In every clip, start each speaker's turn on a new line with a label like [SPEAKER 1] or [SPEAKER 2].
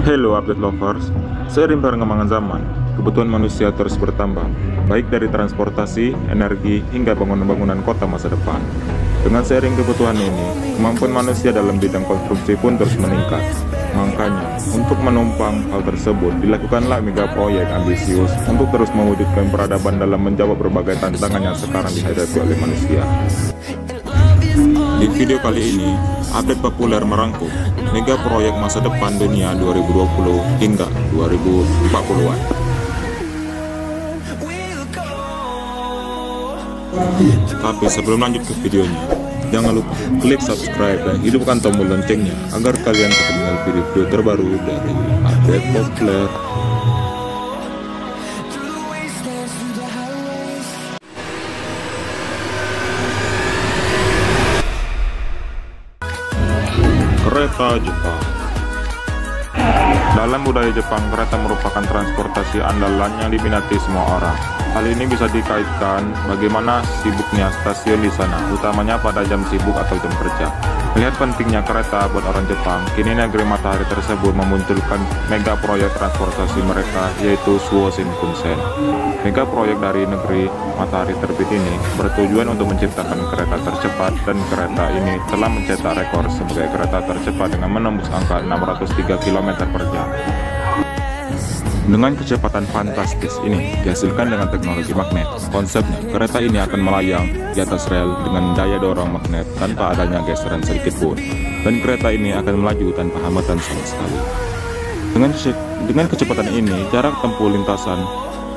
[SPEAKER 1] Hello update lovers, seiring perkembangan zaman, kebutuhan manusia terus bertambah, baik dari transportasi, energi, hingga bangunan-bangunan kota masa depan. Dengan seiring kebutuhan ini, kemampuan manusia dalam bidang konstruksi pun terus meningkat. Makanya, untuk menumpang hal tersebut, dilakukanlah mega proyek ambisius untuk terus mewujudkan peradaban dalam menjawab berbagai tantangan yang sekarang dihadapi oleh manusia. Di video kali ini, update populer merangkum mega proyek masa depan dunia 2020 hingga 2040-an. Tapi sebelum lanjut ke videonya, jangan lupa klik subscribe dan hidupkan tombol loncengnya agar kalian ketinggalan video-video terbaru dari update populer. Kereta Jepang. Dalam budaya Jepang, kereta merupakan transportasi andalan yang diminati semua orang. Hal ini bisa dikaitkan bagaimana sibuknya stasiun di sana, utamanya pada jam sibuk atau jam kerja. Melihat pentingnya kereta buat orang Jepang, kini negeri matahari tersebut memunculkan mega proyek transportasi mereka, yaitu Suwo Shinkansen. Mega proyek dari negeri matahari terbit ini bertujuan untuk menciptakan kereta tercepat, dan kereta ini telah mencetak rekor sebagai kereta tercepat dengan menembus angka 603 km per jam. Dengan kecepatan fantastis ini dihasilkan dengan teknologi magnet. Konsepnya, kereta ini akan melayang di atas rel dengan daya dorong magnet tanpa adanya geseran sedikit pun. Dan kereta ini akan melaju tanpa hambatan sama sekali. Dengan kecepatan ini, jarak tempuh lintasan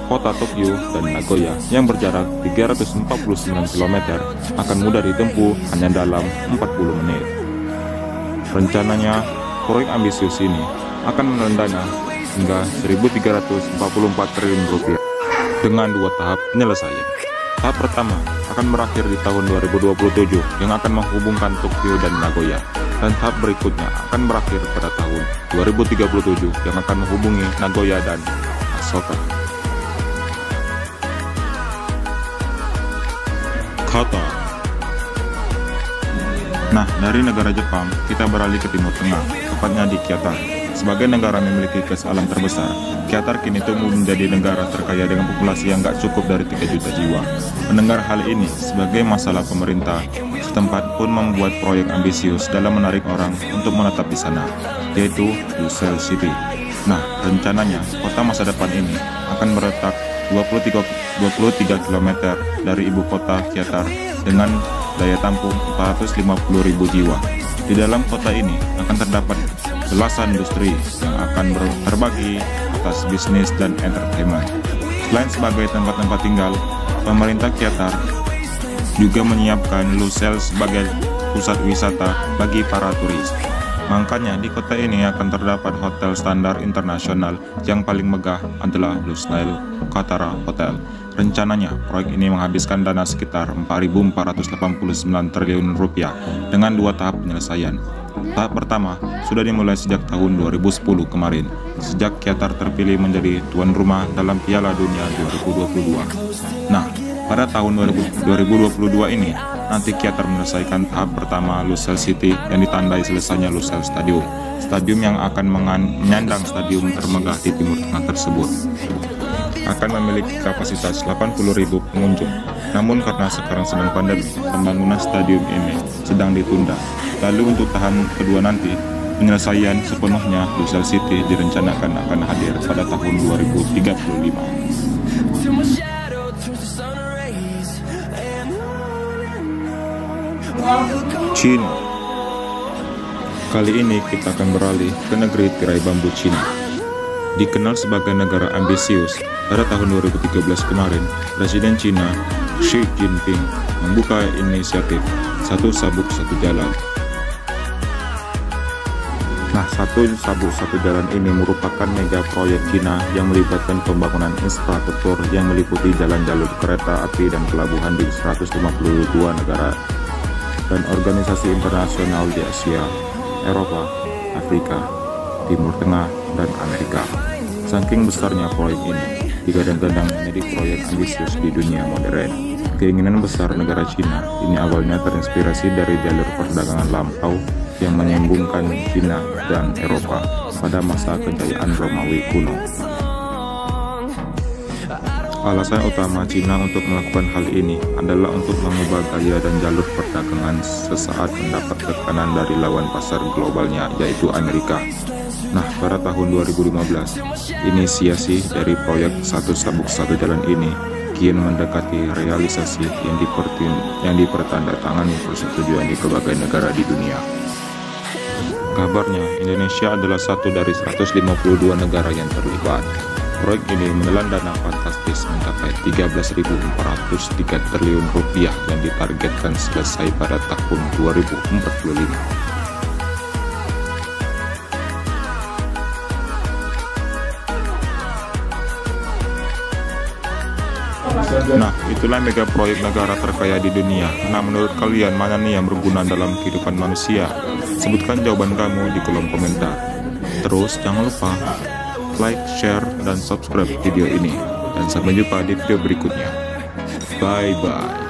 [SPEAKER 1] kota Tokyo dan Nagoya yang berjarak 349 km akan mudah ditempuh hanya dalam 40 menit. Rencananya, proyek ambisius ini akan menelan dana hingga 1.344 triliun rupiah dengan 2 tahap penyelesaian. Tahap pertama akan berakhir di tahun 2027 yang akan menghubungkan Tokyo dan Nagoya, dan tahap berikutnya akan berakhir pada tahun 2037 yang akan menghubungi Nagoya dan Osaka. Qatar. Nah, dari negara Jepang kita beralih ke Timur Tengah, tepatnya di Qatar. Sebagai negara memiliki gas alam terbesar, Qatar kini tumbuh menjadi negara terkaya dengan populasi yang gak cukup dari 3 juta jiwa. Mendengar hal ini sebagai masalah pemerintah, setempat pun membuat proyek ambisius dalam menarik orang untuk menetap di sana, yaitu Lusail City. Nah, rencananya kota masa depan ini akan berletak 23 km dari ibu kota Qatar dengan daya tampung 450.000 jiwa. Di dalam kota ini akan terdapat belasan industri yang akan terbagi atas bisnis dan entertainment. Selain sebagai tempat-tempat tinggal, pemerintah Qatar juga menyiapkan Lusail sebagai pusat wisata bagi para turis. Makanya di kota ini akan terdapat hotel standar internasional, yang paling megah adalah Lusail Qatar Hotel. Rencananya, proyek ini menghabiskan dana sekitar 4.489 triliun rupiah dengan 2 tahap penyelesaian. Tahap pertama sudah dimulai sejak tahun 2010 kemarin, sejak Qatar terpilih menjadi tuan rumah dalam Piala Dunia 2022. Nah, pada tahun 2022 ini, nanti Qatar menyelesaikan tahap pertama Lusail City yang ditandai selesainya Lusail Stadium, stadium yang akan menyandang stadium termegah di Timur Tengah tersebut. Akan memiliki kapasitas 80.000 pengunjung. Namun karena sekarang sedang pandemi, pembangunan stadium ini sedang ditunda. Lalu untuk tahap kedua nanti, penyelesaian sepenuhnya Lusail City direncanakan akan hadir pada tahun 2035. China. Kali ini kita akan beralih ke negeri tirai bambu China. Dikenal sebagai negara ambisius, pada tahun 2013 kemarin, Presiden China Xi Jinping membuka inisiatif Satu Sabuk Satu Jalan. Nah, Satu Sabuk Satu Jalan ini merupakan mega proyek China yang melibatkan pembangunan infrastruktur yang meliputi jalan jalur kereta api dan pelabuhan di 152 negara dan organisasi internasional di Asia, Eropa, Afrika, Timur Tengah, dan Amerika. Saking besarnya proyek ini, digadang-gadang menjadi proyek ambisius di dunia modern. Keinginan besar negara Cina ini awalnya terinspirasi dari jalur perdagangan lampau yang menyambungkan Cina dan Eropa pada masa kejayaan Romawi kuno. Alasan utama Cina untuk melakukan hal ini adalah untuk mengubah gaya dan jalur perdagangan sesaat mendapat tekanan dari lawan pasar globalnya, yaitu Amerika. Nah, pada tahun 2015, inisiasi dari proyek Satu Sabuk Satu Jalan ini kian mendekati realisasi yang dipertandatangani persetujuan di berbagai negara di dunia. Kabarnya, Indonesia adalah satu dari 152 negara yang terlibat. Proyek ini menelan dana fantastis mencapai 13.403 triliun rupiah yang ditargetkan selesai pada tahun 2045. Nah, itulah mega proyek negara terkaya di dunia. Nah, menurut kalian mana nih yang berguna dalam kehidupan manusia? Sebutkan jawaban kamu di kolom komentar. Terus jangan lupa like, share, dan subscribe video ini. Dan sampai jumpa di video berikutnya. Bye-bye.